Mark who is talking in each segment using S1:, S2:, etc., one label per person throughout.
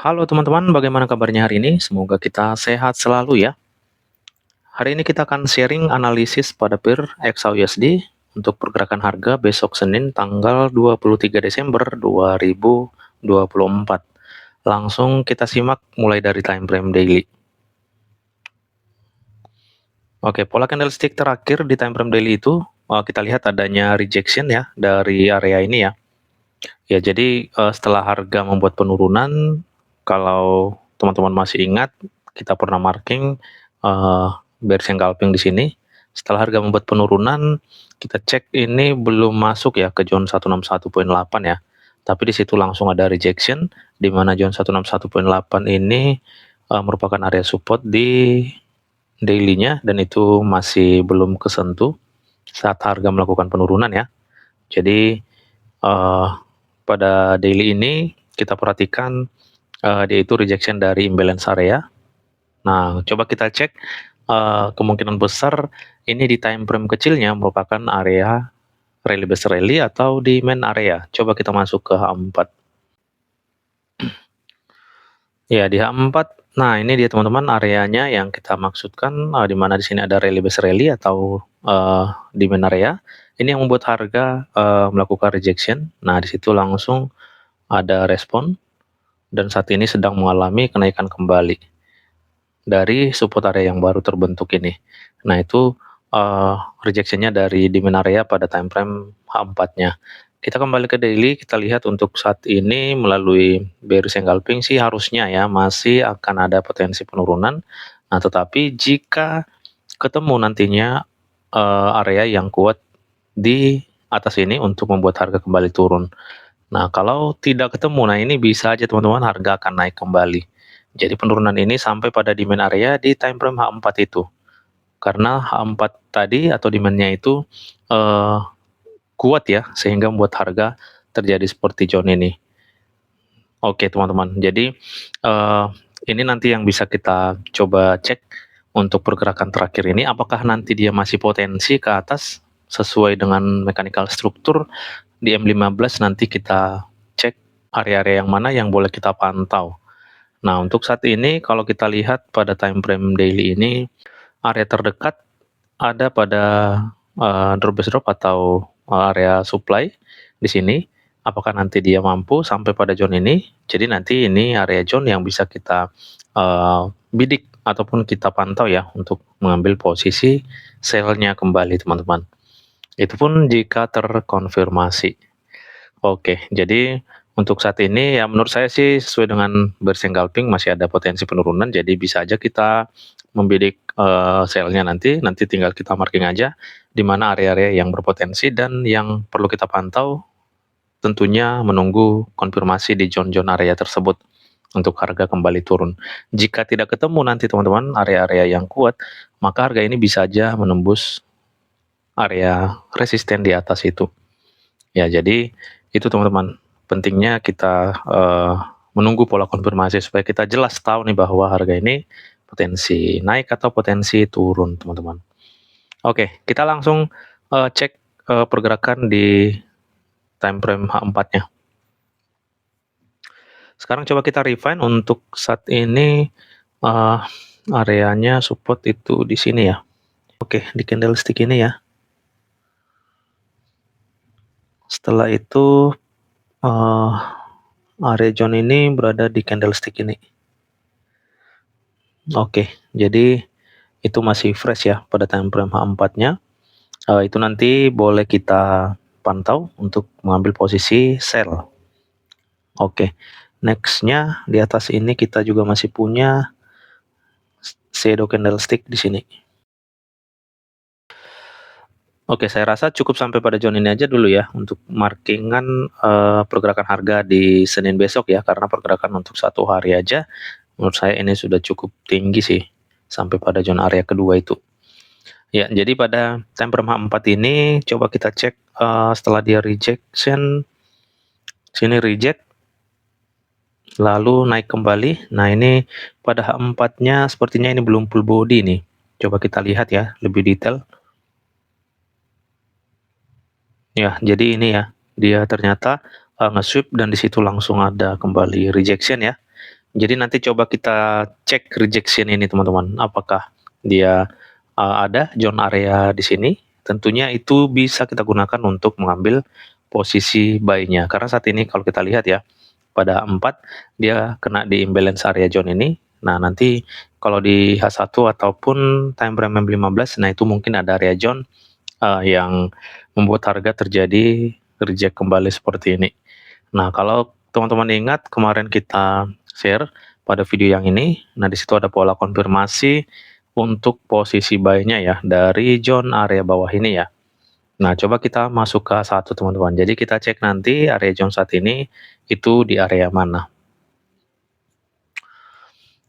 S1: Halo teman-teman, bagaimana kabarnya hari ini? Semoga kita sehat selalu ya. Hari ini kita akan sharing analisis pada pair XAUSD untuk pergerakan harga besok Senin tanggal 23 Desember 2024. Langsung kita simak mulai dari time frame daily. Oke, pola candlestick terakhir di time frame daily itu kita lihat adanya rejection ya dari area ini ya. Ya, jadi setelah harga membuat penurunan, kalau teman-teman masih ingat, kita pernah marking bearish engulfing di sini. Setelah harga membuat penurunan, kita cek ini belum masuk ya ke zone 161.8 ya. Tapi di situ langsung ada rejection, di mana zone 161.8 ini merupakan area support di daily-nya, dan itu masih belum kesentuh saat harga melakukan penurunan ya. Jadi pada daily ini kita perhatikan dia itu rejection dari imbalance area. Nah, coba kita cek kemungkinan besar ini di time frame kecilnya merupakan area rally besar rally atau di main area. Coba kita masuk ke H4. Ya, di H4. Nah, ini dia teman-teman areanya yang kita maksudkan, di mana di sini ada rally besar rally atau di main area. Ini yang membuat harga melakukan rejection. Nah, di situ langsung ada respon dan saat ini sedang mengalami kenaikan kembali dari support area yang baru terbentuk ini. Nah, itu rejectionnya dari demand area pada time frame H4-nya. Kita kembali ke daily, kita lihat untuk saat ini melalui bearish engulfing sih harusnya ya masih akan ada potensi penurunan. Nah, tetapi jika ketemu nantinya area yang kuat di atas ini untuk membuat harga kembali turun. Nah, kalau tidak ketemu, nah ini bisa aja teman-teman harga akan naik kembali. Jadi penurunan ini sampai pada demand area di time frame H4 itu. Karena H4 tadi atau demand-nya itu eh, kuat ya, sehingga membuat harga terjadi seperti zone ini. Oke teman-teman, jadi ini nanti yang bisa kita coba cek untuk pergerakan terakhir ini, apakah nanti dia masih potensi ke atas sesuai dengan mechanical struktur. Di M15 nanti kita cek area-area yang mana yang boleh kita pantau. Nah, untuk saat ini kalau kita lihat pada time frame daily ini, area terdekat ada pada drop base drop atau area supply di sini. Apakah nanti dia mampu sampai pada zone ini? Jadi nanti ini area zone yang bisa kita bidik ataupun kita pantau ya untuk mengambil posisi sell-nya kembali teman-teman. Itu pun jika terkonfirmasi. Oke, jadi untuk saat ini ya menurut saya sih sesuai dengan bearish engulfing masih ada potensi penurunan, jadi bisa aja kita membidik sell-nya nanti tinggal kita marking aja di mana area-area yang berpotensi, dan yang perlu kita pantau tentunya menunggu konfirmasi di zone-zone area tersebut untuk harga kembali turun. Jika tidak ketemu nanti teman-teman area-area yang kuat, maka harga ini bisa aja menembus area resisten di atas itu. Ya, jadi itu teman-teman, pentingnya kita menunggu pola konfirmasi supaya kita jelas tahu nih bahwa harga ini potensi naik atau potensi turun, teman-teman. Oke, kita langsung cek pergerakan di time frame H4-nya. Sekarang coba kita refine untuk saat ini areanya support itu di sini ya. Oke, di candlestick ini ya. Setelah itu area zone ini berada di candlestick ini. Oke, jadi itu masih fresh ya pada time frame H4-nya. Itu nanti boleh kita pantau untuk mengambil posisi sell. Oke, next-nya di atas ini kita juga masih punya shadow candlestick di sini. Oke, saya rasa cukup sampai pada zone ini aja dulu ya untuk markingan pergerakan harga di Senin besok ya, karena pergerakan untuk satu hari aja menurut saya ini sudah cukup tinggi sih sampai pada zone area kedua itu. Ya, jadi pada time frame H4 ini coba kita cek setelah dia rejection, sini reject, lalu naik kembali. Nah, ini pada H4-nya sepertinya ini belum full body nih. Coba kita lihat ya lebih detail. Ya, jadi ini ya, dia ternyata nge-sweep dan di situ langsung ada kembali rejection ya. Jadi nanti coba kita cek rejection ini teman-teman, apakah dia ada zone area di sini. Tentunya itu bisa kita gunakan untuk mengambil posisi buy-nya. Karena saat ini kalau kita lihat ya, pada 4 dia kena di imbalance area zone ini. Nah, nanti kalau di H1 ataupun time frame M15, nah itu mungkin ada area zone yang membuat harga terjadi reject kembali seperti ini. Nah, kalau teman-teman ingat kemarin kita share pada video yang ini, nah di situ ada pola konfirmasi untuk posisi buy-nya ya dari zone area bawah ini ya. Nah, coba kita masuk ke satu teman-teman. Jadi kita cek nanti area zone saat ini itu di area mana.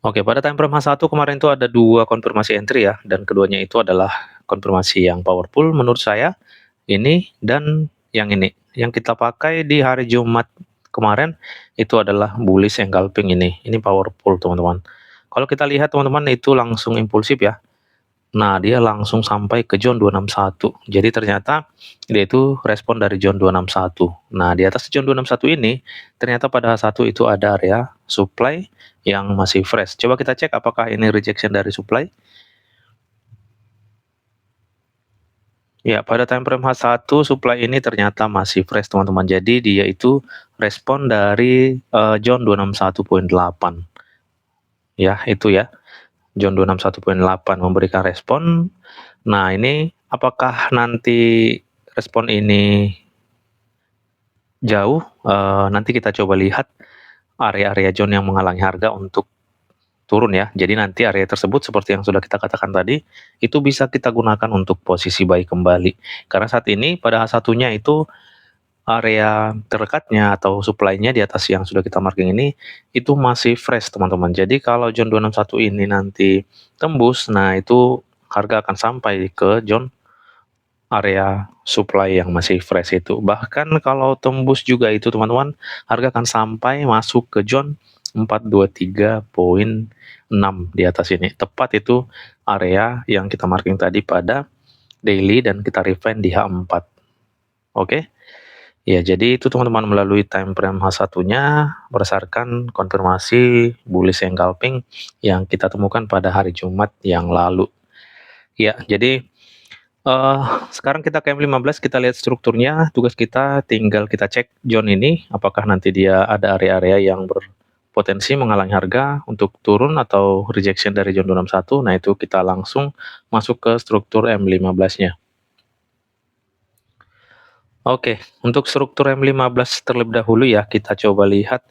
S1: Oke, pada time frame H1 kemarin itu ada dua konfirmasi entry ya, dan keduanya itu adalah konfirmasi yang powerful menurut saya, ini dan yang ini. Yang kita pakai di hari Jumat kemarin itu adalah bullish engulfing ini powerful teman-teman. Kalau kita lihat teman-teman itu langsung impulsif ya. Nah, dia langsung sampai ke zone 261. Jadi ternyata dia itu respon dari zone 261. Nah, di atas zone 261 ini ternyata pada satu itu ada area supply yang masih fresh. Coba kita cek apakah ini rejection dari supply. Ya, pada time frame H1 supply ini ternyata masih fresh teman-teman. Jadi dia itu respon dari zone 261.8. Ya, itu ya. Zone 261.8 memberikan respon. Nah, ini apakah nanti respon ini jauh? Nanti kita coba lihat area-area zone yang menghalangi harga untuk turun ya. Jadi nanti area tersebut seperti yang sudah kita katakan tadi, itu bisa kita gunakan untuk posisi buy kembali. Karena saat ini pada H1-nya itu area terdekatnya atau supply-nya di atas yang sudah kita marking ini, itu masih fresh teman-teman. Jadi kalau zone 261 ini nanti tembus, nah itu harga akan sampai ke zone area supply yang masih fresh itu. Bahkan kalau tembus juga itu teman-teman, harga akan sampai masuk ke zone 423.6 di atas ini. Tepat itu area yang kita marking tadi pada daily dan kita refine di H4. Oke. Ya, jadi itu teman-teman melalui time frame H1-nya berdasarkan konfirmasi bullish engulfing yang kita temukan pada hari Jumat yang lalu. Ya, jadi sekarang kita ke M15, kita lihat strukturnya. Tugas kita tinggal kita cek zone ini, apakah nanti dia ada area-area yang berpotensi menghalangi harga untuk turun atau rejection dari zone 261. Nah, itu kita langsung masuk ke struktur M15-nya. Oke, untuk struktur M15 terlebih dahulu ya, kita coba lihat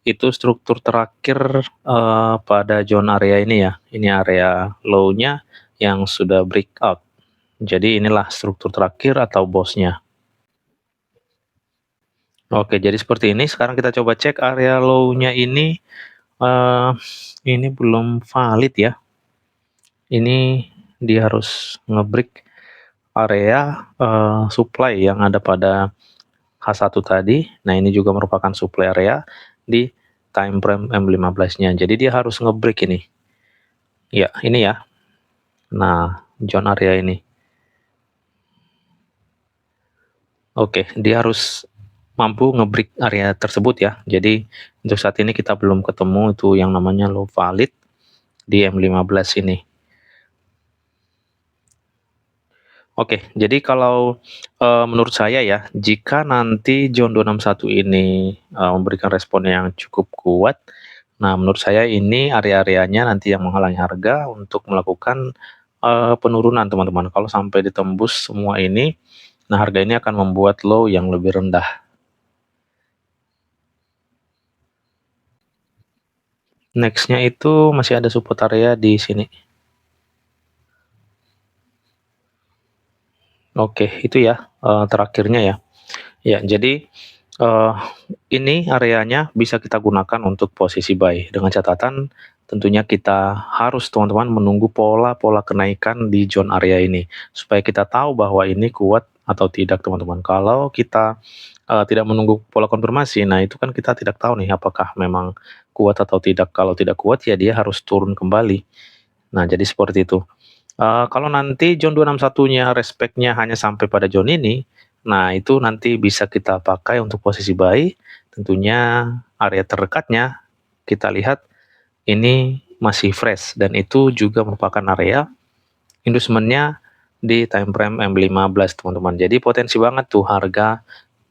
S1: itu struktur terakhir pada zone area ini ya. Ini area low-nya yang sudah breakout. Jadi inilah struktur terakhir atau bosnya. Oke, jadi seperti ini. Sekarang kita coba cek area low-nya ini belum valid ya. Ini dia harus ngebreak area supply yang ada pada H1 tadi. Nah, ini juga merupakan supply area di time frame M15-nya. Jadi dia harus ngebreak ini. Ya, ini ya. Nah, zone area ini. Oke, dia harus mampu ngebreak area tersebut ya. Jadi untuk saat ini kita belum ketemu itu yang namanya low valid di M15 ini. Oke, jadi kalau menurut saya ya, jika nanti zone 261 ini memberikan respon yang cukup kuat, nah menurut saya ini area-areanya nanti yang menghalangi harga untuk melakukan penurunan teman-teman. Kalau sampai ditembus semua ini, nah harga ini akan membuat low yang lebih rendah. Next-nya itu masih ada support area di sini. Oke, itu ya terakhirnya ya. Ya, jadi ini areanya bisa kita gunakan untuk posisi buy. Dengan catatan tentunya kita harus teman-teman menunggu pola-pola kenaikan di zone area ini supaya kita tahu bahwa ini kuat atau tidak teman-teman. Kalau kita tidak menunggu pola konfirmasi, nah itu kan kita tidak tahu nih apakah memang kuat atau tidak. Kalau tidak kuat ya dia harus turun kembali. Nah, jadi seperti itu. Kalau nanti zone 261-nya respect-nya hanya sampai pada zone ini, nah itu nanti bisa kita pakai untuk posisi buy. Tentunya area terdekatnya kita lihat ini masih fresh dan itu juga merupakan area inducementnya di time frame M15 teman-teman. Jadi potensi banget tuh harga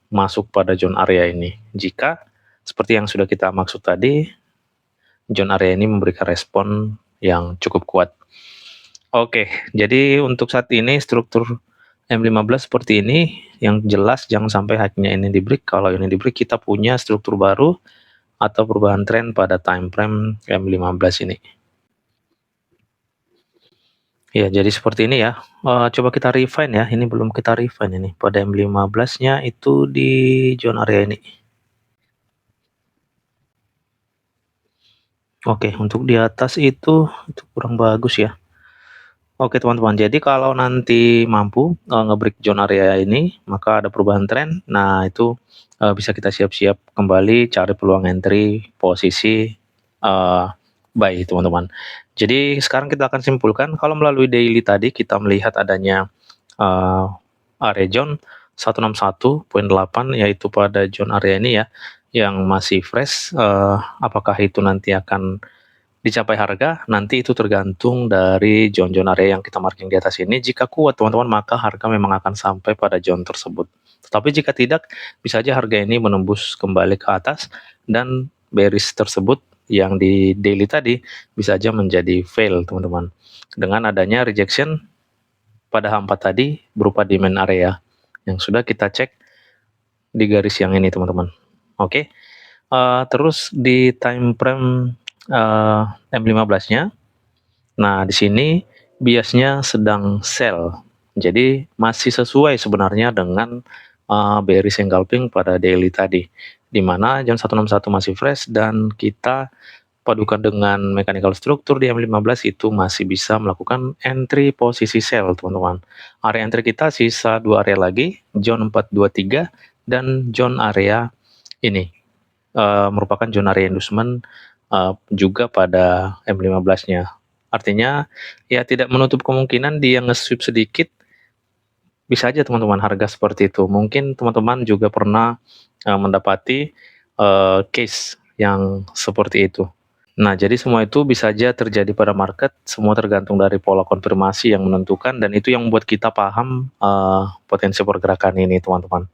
S1: masuk pada zone area ini. Jika seperti yang sudah kita maksud tadi, zone area ini memberikan respon yang cukup kuat. Oke, jadi untuk saat ini struktur M15 seperti ini, yang jelas jangan sampai hanya ini di break. Kalau ini di break kita punya struktur baru atau perubahan tren pada time frame M15 ini. Ya, jadi seperti ini ya. Coba kita refine ya, ini belum kita refine ini. Pada M15-nya itu di zone area ini. Oke, untuk di atas itu kurang bagus ya. Oke teman-teman, jadi kalau nanti mampu nge-break zone area ini, maka ada perubahan tren. Nah itu bisa kita siap-siap kembali cari peluang entry posisi buy teman-teman. Jadi sekarang kita akan simpulkan kalau melalui daily tadi kita melihat adanya area zone 161.8 yaitu pada zone area ini ya yang masih fresh. Apakah itu nanti akan dicapai harga, nanti itu tergantung dari zone-zone area yang kita marking di atas ini. Jika kuat teman-teman, maka harga memang akan sampai pada zone tersebut. Tetapi jika tidak, bisa saja harga ini menembus kembali ke atas dan bearish tersebut yang di daily tadi bisa saja menjadi fail teman-teman. Dengan adanya rejection pada H4 tadi berupa demand area yang sudah kita cek di garis yang ini teman-teman. Oke. Terus di time frame M15-nya. Nah, di sini biasnya sedang sell. Jadi masih sesuai sebenarnya dengan bearish engulfing pada daily tadi. Di mana jam 161 masih fresh dan kita padukan dengan mechanical structure di M15 itu masih bisa melakukan entry posisi sell, teman-teman. Area entry kita sisa 2 area lagi, zone 423 dan zone area ini. Merupakan zone area inducement juga pada M15-nya. Artinya ya tidak menutup kemungkinan dia nge-sweep sedikit, bisa aja teman-teman harga seperti itu. Mungkin teman-teman juga pernah mendapati case yang seperti itu. Nah, jadi semua itu bisa aja terjadi pada market, semua tergantung dari pola konfirmasi yang menentukan dan itu yang membuat kita paham potensi pergerakan ini teman-teman.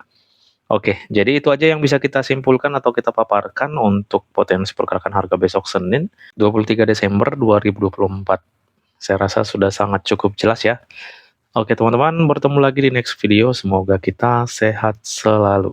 S1: Oke, jadi itu aja yang bisa kita simpulkan atau kita paparkan untuk potensi pergerakan harga besok Senin 23 Desember 2024. Saya rasa sudah sangat cukup jelas ya. Oke teman-teman, bertemu lagi di next video. Semoga kita sehat selalu.